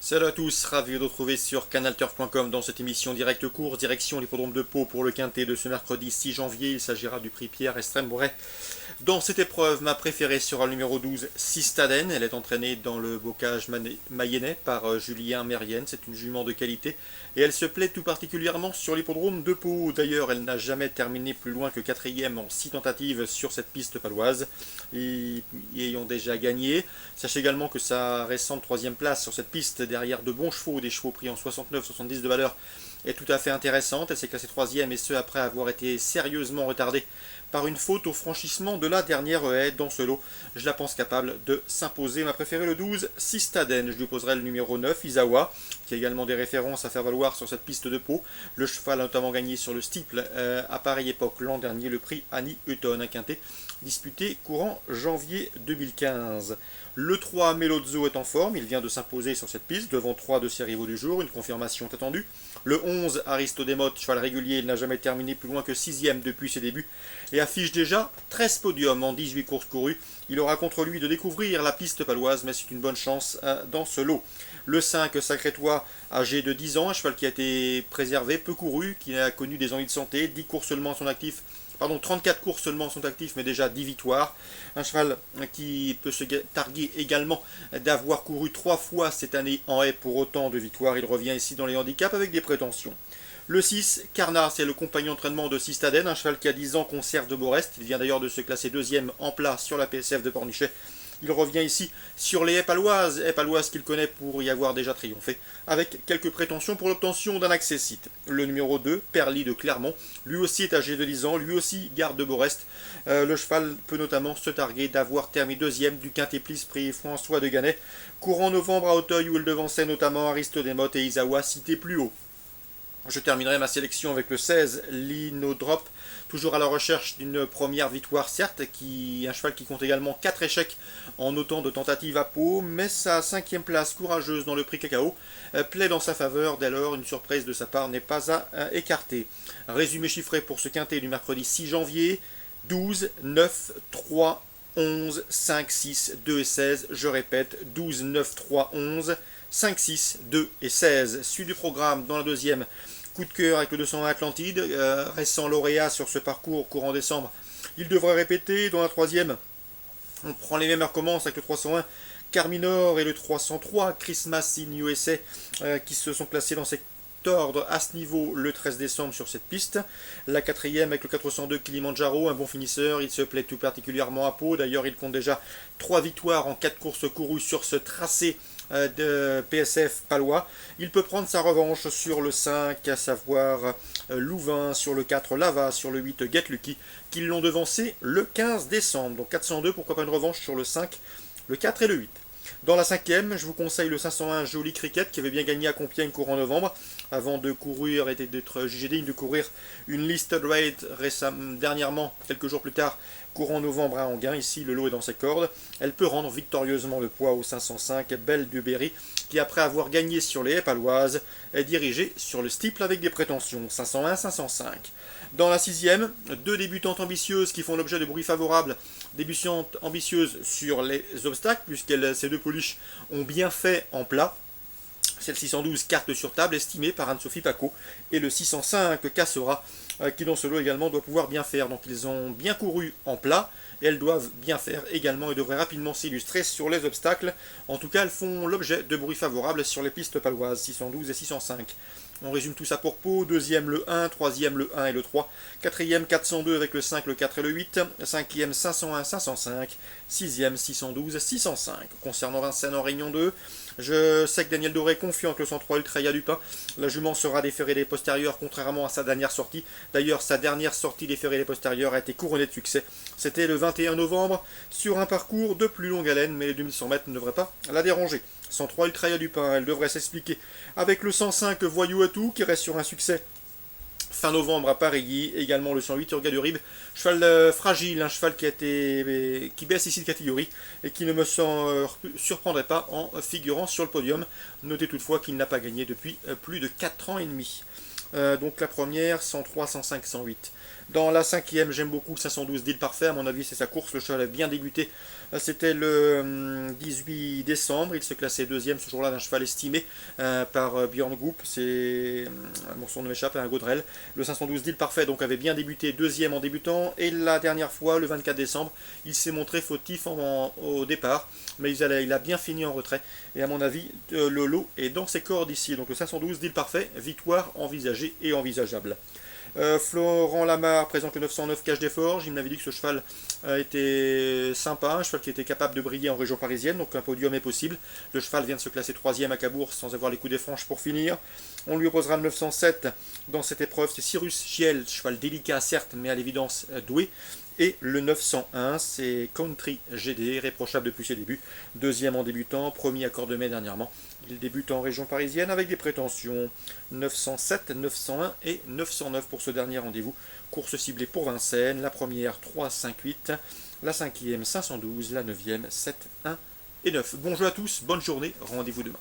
Salut à tous, ravi de vous retrouver sur canalturf.com dans cette émission directe course, direction l'hippodrome de Pau pour le quintet de ce mercredi 6 janvier. Il s'agira du prix Pierre Estrem-Bourret. Dans cette épreuve, ma préférée sera le numéro 12, Sistaden. Elle est entraînée dans le bocage mayennais par Julien Mérienne. C'est une jument de qualité et elle se plaît tout particulièrement sur l'hippodrome de Pau. D'ailleurs, elle n'a jamais terminé plus loin que 4e en 6 tentatives sur cette piste paloise, y ayant déjà gagné. Sachez également que sa récente 3e place sur cette piste, derrière de bons chevaux, des chevaux pris en 69-70 de valeur, est tout à fait intéressante. Elle s'est classée 3e et ce après avoir été sérieusement retardée par une faute au franchissement de la dernière haie. Dans ce lot, je la pense capable de s'imposer. Ma préférée, le 12, Sistaden. Je lui poserai le numéro 9, Isawa, qui a également des références à faire valoir sur cette piste de Pau. Le cheval a notamment gagné sur le steeple à pareille époque l'an dernier le prix Annie Hutton, un quintet disputé courant janvier 2015. Le 3, Melozzo, est en forme, il vient de s'imposer sur cette piste devant 3 de ses rivaux du jour, une confirmation est attendue. Le 11, Aristodemote, cheval régulier, il n'a jamais terminé plus loin que 6e depuis ses débuts et affiche déjà 13 podiums en 18 courses courues. Il aura contre lui de découvrir la piste paloise, mais c'est une bonne chance dans ce lot. Le 5, Sacré-Toi, âgé de 10 ans, un cheval qui a été préservé, peu couru, qui a connu des ennuis de santé, 10 courses seulement à son actif. 34 courses seulement sont actifs, mais déjà 10 victoires. Un cheval qui peut se targuer également d'avoir couru 3 fois cette année en haie pour autant de victoires. Il revient ici dans les handicaps avec des prétentions. Le 6, Carna, c'est le compagnon d'entraînement de Sistaden, un cheval qui a 10 ans conserve de Borest. Il vient d'ailleurs de se classer 2e en plat sur la PSF de Pornichet. Il revient ici sur les haies paloises qu'il connaît pour y avoir déjà triomphé, avec quelques prétentions pour l'obtention d'un accessite. Le numéro 2, Perly de Clermont, lui aussi est âgé de 10 ans, lui aussi garde de Borest. Le cheval peut notamment se targuer d'avoir terminé 2e du Quintet Plis prix François de Gannet, courant novembre à Auteuil où il devançait notamment Aristodemote et Isawa cités plus haut. Je terminerai ma sélection avec le 16, Linodrop, toujours à la recherche d'une première victoire, certes, un cheval qui compte également 4 échecs en autant de tentatives à Pau, mais sa 5e place courageuse dans le prix Cacao plaît dans sa faveur. Dès lors, une surprise de sa part n'est pas à écarter. Résumé chiffré pour ce quintet du mercredi 6 janvier, 12, 9, 3, 11, 5, 6, 2 et 16. Je répète, 12, 9, 3, 11, 5, 6, 2 et 16. Suite du programme dans la deuxième. Coup de cœur avec le 201 Atlantide, récent lauréat sur ce parcours courant décembre. Il devrait répéter. Dans la troisième, on prend les mêmes heures commence avec le 301 Carminor et le 303 Christmas in USA qui se sont classés dans cet ordre à ce niveau le 13 décembre sur cette piste. La quatrième avec le 402 Kilimanjaro, un bon finisseur, il se plaît tout particulièrement à Pau. D'ailleurs, il compte déjà 3 victoires en 4 courses courues sur ce tracé de PSF palois. Il peut prendre sa revanche sur le 5, à savoir Louvain, sur le 4 Lava, sur le 8 Get Lucky, qui l'ont devancé le 15 décembre. Donc 402, pourquoi pas une revanche sur le 5, le 4 et le 8. Dans la 5e, je vous conseille le 501 Joli Cricket qui avait bien gagné à Compiègne courant novembre avant de courir et d'être jugé digne de courir une listed rate dernièrement, quelques jours plus tard, courant novembre à Anguin. Ici, le lot est dans ses cordes. Elle peut rendre victorieusement le poids au 505 Belle du Berry qui, après avoir gagné sur les haies paloises, est dirigée sur le steeple avec des prétentions 501-505. Dans la 6e, 2 débutantes ambitieuses qui font l'objet de bruits favorables. Débutantes ambitieuses sur les obstacles, puisque ces 2 pouliches ont bien fait en plat. C'est le 612 carte sur table, estimé par Anne-Sophie Paco, et le 605 Cassera, qui dans ce lot également doit pouvoir bien faire. Donc ils ont bien couru en plat, et elles doivent bien faire également, et devraient rapidement s'illustrer sur les obstacles. En tout cas, elles font l'objet de bruits favorables sur les pistes paloises, 612 et 605. On résume tout ça pour Pau. 2e le 1, 3e le 1 et le 3, 4e 402 avec le 5, le 4 et le 8, 5e 501, 505, 6e 612, 605. Concernant Vincennes en Réunion 2, je sais que Daniel Doré est confiant que le 103 Ultraya du Pin. La jument sera déférée des postérieurs contrairement à sa dernière sortie. D'ailleurs, sa dernière sortie déférée des postérieurs a été couronnée de succès. C'était le 21 novembre sur un parcours de plus longue haleine, mais les 2100 mètres ne devraient pas la déranger. 103 Ultraya du Pin, elle devrait s'expliquer avec le 105 Voyou Atou qui reste sur un succès fin novembre à Paris, également le 108 Urga du Rib, cheval fragile, un cheval qui baisse ici de catégorie et qui ne me surprendrait pas en figurant sur le podium. Notez toutefois qu'il n'a pas gagné depuis plus de 4 ans et demi. Donc la première, 103, 105, 108. Dans la cinquième, j'aime beaucoup le 512 d'Île Parfait. À mon avis, c'est sa course. Le cheval a bien débuté. C'était le 18 décembre. Il se classait deuxième ce jour-là d'un cheval estimé par Björn Goop. C'est mon son ne m'échappe, un Gaudrel. Le 512 d'Île Parfait donc avait bien débuté deuxième en débutant. Et la dernière fois, le 24 décembre, il s'est montré fautif au départ. Mais il a bien fini en retrait. Et à mon avis, le lot est dans ses cordes ici. Donc le 512 d'Île Parfait, victoire envisagée et envisageable. Florent Lamarre présente le 909 Cache des Forges. Il m'avait dit que ce cheval était sympa, un cheval qui était capable de briller en région parisienne, donc un podium est possible. Le cheval vient de se classer 3e à Cabourg sans avoir les coups des franches pour finir. On lui opposera le 907 dans cette épreuve, c'est Cyrus Giel, cheval délicat certes, mais à l'évidence doué. Et le 901, c'est Country GD, réprochable depuis ses débuts. Deuxième en débutant, premier à Cordemais dernièrement. Il débute en région parisienne avec des prétentions 907, 901 et 909 pour ce dernier rendez-vous. Course ciblée pour Vincennes, la première 3, 5, 8, la cinquième 512, la neuvième 7, 1 et 9. Bon jeu à tous, bonne journée, rendez-vous demain.